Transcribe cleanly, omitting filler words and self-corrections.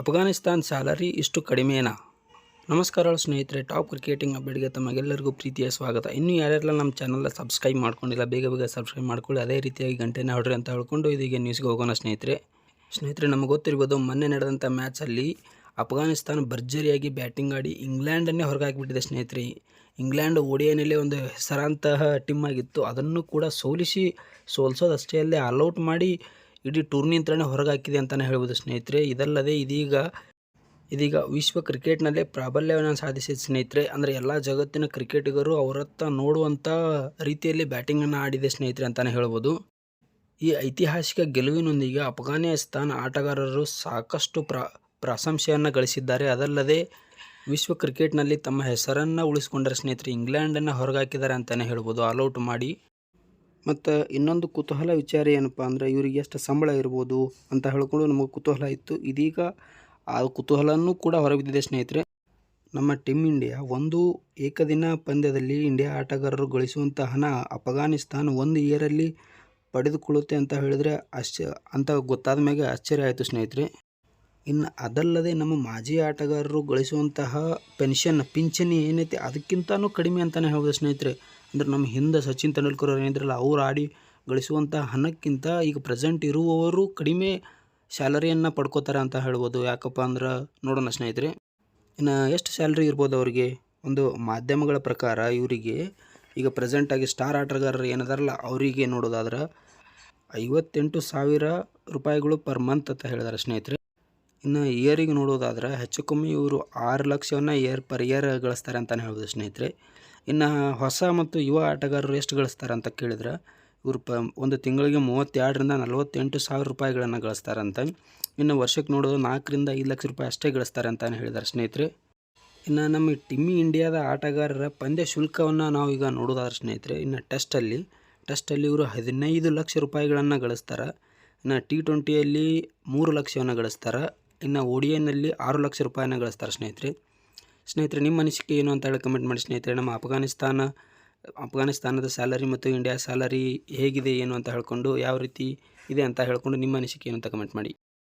Afghanistan salary ಇಷ್ಟು ಕಡಿಮೆನಾ? ನಮಸ್ಕಾರಗಳು ಸ್ನೇಹಿತರೆ, ಟಾಪ್ ಕ್ರಿಕೆಟಿಂಗ್ ಅಪ್ಡೇಟ್ಗೆ ತಮಗೆಲ್ಲರಿಗೂ ಪ್ರೀತಿಯ ಸ್ವಾಗತ. ಇನ್ನೂ ಯಾರ್ಯಾರೆಲ್ಲ ನಮ್ಮ ಚಾನಲ್ನ ಸಬ್ಸ್ಕ್ರೈಬ್ ಮಾಡ್ಕೊಂಡಿಲ್ಲ, ಬೇಗ ಸಬ್ಸ್ಕ್ರೈಬ್ ಮಾಡ್ಕೊಳ್ಳಿ. ಅದೇ ರೀತಿಯಾಗಿ ಗಂಟೆನ ಹೊಡ್ರಿ ಅಂತ ಹೇಳ್ಕೊಂಡು ಇದೀಗ ನ್ಯೂಸ್ಗೆ ಹೋಗೋಣ ಸ್ನೇಹಿತರೆ. ನಮಗೆ ಗೊತ್ತಿರ್ಬೋದು, ಮೊನ್ನೆ ನಡೆದಂಥ ಮ್ಯಾಚಲ್ಲಿ ಅಫ್ಘಾನಿಸ್ತಾನ ಭರ್ಜರಿಯಾಗಿ ಬ್ಯಾಟಿಂಗ್ ಆಡಿ ಇಂಗ್ಲೆಂಡನ್ನೇ ಹೊರಗೆ ಹಾಕಿಬಿಟ್ಟಿದೆ ಸ್ನೇಹಿತರೆ. ಇಂಗ್ಲೆಂಡ್ ODIನಲ್ಲೇ ಒಂದು ಹೆಸರಾಂತಹ ಟೀಮ್ ಆಗಿತ್ತು, ಅದನ್ನು ಕೂಡ ಸೋಲಿಸೋದಷ್ಟೇ ಅಲ್ಲದೆ ಆಲ್ಔಟ್ ಮಾಡಿ ಇಡೀ ಟೂರ್ನಿಯಿಂದಲೇ ಹೊರಗೆ ಹಾಕಿದೆ ಅಂತಲೇ ಹೇಳ್ಬೋದು ಸ್ನೇಹಿತರೆ. ಇದಲ್ಲದೆ ಇದೀಗ ವಿಶ್ವ ಕ್ರಿಕೆಟ್ನಲ್ಲೇ ಪ್ರಾಬಲ್ಯವನ್ನು ಸಾಧಿಸಿದ ಸ್ನೇಹಿತರೆ. ಅಂದರೆ ಎಲ್ಲ ಜಗತ್ತಿನ ಕ್ರಿಕೆಟಿಗರು ಅವರತ್ತ ನೋಡುವಂಥ ರೀತಿಯಲ್ಲಿ ಬ್ಯಾಟಿಂಗನ್ನು ಆಡಿದೆ ಸ್ನೇಹಿತರೆ ಅಂತಲೇ ಹೇಳ್ಬೋದು. ಈ ಐತಿಹಾಸಿಕ ಗೆಲುವಿನೊಂದಿಗೆ ಅಫ್ಘಾನಿಸ್ತಾನ ಆಟಗಾರರು ಸಾಕಷ್ಟು ಪ್ರಶಂಸೆಯನ್ನು ಗಳಿಸಿದ್ದಾರೆ. ಅದಲ್ಲದೆ ವಿಶ್ವ ಕ್ರಿಕೆಟ್ನಲ್ಲಿ ತಮ್ಮ ಹೆಸರನ್ನು ಉಳಿಸಿಕೊಂಡರೆ ಸ್ನೇಹಿತರೆ. ಇಂಗ್ಲೆಂಡನ್ನು ಹೊರಗೆ ಹಾಕಿದ್ದಾರೆ ಅಂತಲೇ ಹೇಳ್ಬೋದು ಆಲ್ಔಟ್ ಮಾಡಿ. ಮತ್ತು ಇನ್ನೊಂದು ಕುತೂಹಲ ವಿಚಾರ ಏನಪ್ಪ ಅಂದರೆ, ಇವರಿಗೆ ಎಷ್ಟು ಸಂಬಳ ಇರ್ಬೋದು ಅಂತ ಹೇಳ್ಕೊಂಡು ನಮಗೆ ಕುತೂಹಲ ಇತ್ತು. ಇದೀಗ ಆ ಕುತೂಹಲನೂ ಕೂಡ ಹೊರಬಿದ್ದಿದೆ ಸ್ನೇಹಿತರೆ. ನಮ್ಮ ಟೀಮ್ ಇಂಡಿಯಾ ಒಂದು ಏಕದಿನ ಪಂದ್ಯದಲ್ಲಿ ಇಂಡಿಯಾ ಆಟಗಾರರು ಗಳಿಸುವಂಥ ಹಣ ಅಫ್ಘಾನಿಸ್ತಾನ ಒಂದು ಇಯರಲ್ಲಿ ಪಡೆದುಕೊಳ್ಳುತ್ತೆ ಅಂತ ಹೇಳಿದರೆ ಅಂತ ಗೊತ್ತಾದ ಮ್ಯಾಗೆ ಆಶ್ಚರ್ಯ ಆಯಿತು ಸ್ನೇಹಿತರೆ. ಇನ್ನು ಅದಲ್ಲದೆ ನಮ್ಮ ಮಾಜಿ ಆಟಗಾರರು ಗಳಿಸುವಂತಹ ಪಿಂಚಣಿ ಏನೈತೆ ಅದಕ್ಕಿಂತನೂ ಕಡಿಮೆ ಅಂತಲೇ ಹೇಳ್ಬೋದು ಸ್ನೇಹಿತರೆ. ಅಂದರೆ ನಮ್ಮ ಹಿಂದೆ ಸಚಿನ್ ತೆಂಡೂಲ್ಕರ್ ಅವರು ಏನಿದ್ರಲ್ಲ, ಅವ್ರು ಆಡಿ ಗಳಿಸುವಂಥ ಹಣಕ್ಕಿಂತ ಈಗ ಪ್ರೆಸೆಂಟ್ ಇರುವವರು ಕಡಿಮೆ ಸ್ಯಾಲರಿಯನ್ನು ಪಡ್ಕೋತಾರೆ ಅಂತ ಹೇಳ್ಬೋದು. ಯಾಕಪ್ಪ ಅಂದ್ರೆ ನೋಡೋಣ ಸ್ನೇಹಿತರೆ, ಇನ್ನು ಎಷ್ಟು ಸ್ಯಾಲ್ರಿ ಇರ್ಬೋದು ಅವರಿಗೆ. ಒಂದು ಮಾಧ್ಯಮಗಳ ಪ್ರಕಾರ ಇವರಿಗೆ ಈಗ ಪ್ರೆಸೆಂಟಾಗಿ ಸ್ಟಾರ್ ಆಟಗಾರರು ಏನದಾರಲ್ಲ ಅವರಿಗೆ ನೋಡೋದಾದ್ರೆ 58,000 ರೂಪಾಯಿಗಳು ಪರ್ ಮಂತ್ ಅಂತ ಹೇಳಿದ್ದಾರೆ ಸ್ನೇಹಿತರೆ. ಇನ್ನು ಇಯರಿಗೆ ನೋಡೋದಾದ್ರೆ ಹೆಚ್ಚು ಕಮ್ಮಿ ಇವರು 6 ಲಕ್ಷವನ್ನು ಪರ್ ಇಯರ್ ಗಳಿಸ್ತಾರೆ ಅಂತಲೇ ಹೇಳ್ಬೋದು ಸ್ನೇಹಿತರೆ. ಇನ್ನು ಹೊಸ ಮತ್ತು ಯುವ ಆಟಗಾರರು ಎಷ್ಟು ಗಳಿಸ್ತಾರೆ ಅಂತ ಕೇಳಿದ್ರೆ, ಇವರು ಒಂದು ತಿಂಗಳಿಗೆ 32ರಿಂದ 48,000 ರೂಪಾಯಿಗಳನ್ನು ಗಳಿಸ್ತಾರಂತೆ. ಇನ್ನು ವರ್ಷಕ್ಕೆ ನೋಡೋದು 4ರಿಂದ 5 ಲಕ್ಷ ರೂಪಾಯಿ ಅಷ್ಟೇ ಗಳಿಸ್ತಾರೆ ಅಂತಲೇ ಹೇಳಿದ್ದಾರೆ ಸ್ನೇಹಿತರೆ. ಇನ್ನು ನಮ್ಮ ಟೀಮ್ ಇಂಡಿಯಾದ ಆಟಗಾರರ ಪಂದ್ಯ ಶುಲ್ಕವನ್ನು ನಾವು ಈಗ ನೋಡೋದಾದ್ರೆ ಸ್ನೇಹಿತರೆ, ಇನ್ನು ಟೆಸ್ಟಲ್ಲಿ ಇವರು 15 ಲಕ್ಷ ರೂಪಾಯಿಗಳನ್ನು ಗಳಿಸ್ತಾರೆ. ಇನ್ನು T20ಯಲ್ಲಿ 3 ಲಕ್ಷವನ್ನು ಗಳಿಸ್ತಾರೆ. ಇನ್ನು ODIನಲ್ಲಿ 6 ಲಕ್ಷ ರೂಪಾಯಿನ ಗಳಿಸ್ತಾರೆ ಸ್ನೇಹಿತರೆ. ನಿಮ್ಮ ಅನಿಸಿಕೆ ಏನು ಅಂತ ಹೇಳಿ ಕಮೆಂಟ್ ಮಾಡಿ ಸ್ನೇಹಿತರೆ. ನಮ್ಮ ಅಫ್ಘಾನಿಸ್ತಾನದ ಸ್ಯಾಲರಿ ಮತ್ತು ಇಂಡಿಯಾ ಸ್ಯಾಲರಿ ಹೇಗಿದೆ ಏನು ಅಂತ ಹೇಳ್ಕೊಂಡು, ಯಾವ ರೀತಿ ಇದೆ ಅಂತ ಹೇಳ್ಕೊಂಡು ನಿಮ್ಮ ಅನಿಸಿಕೆ ಏನು ಅಂತ ಕಮೆಂಟ್ ಮಾಡಿ.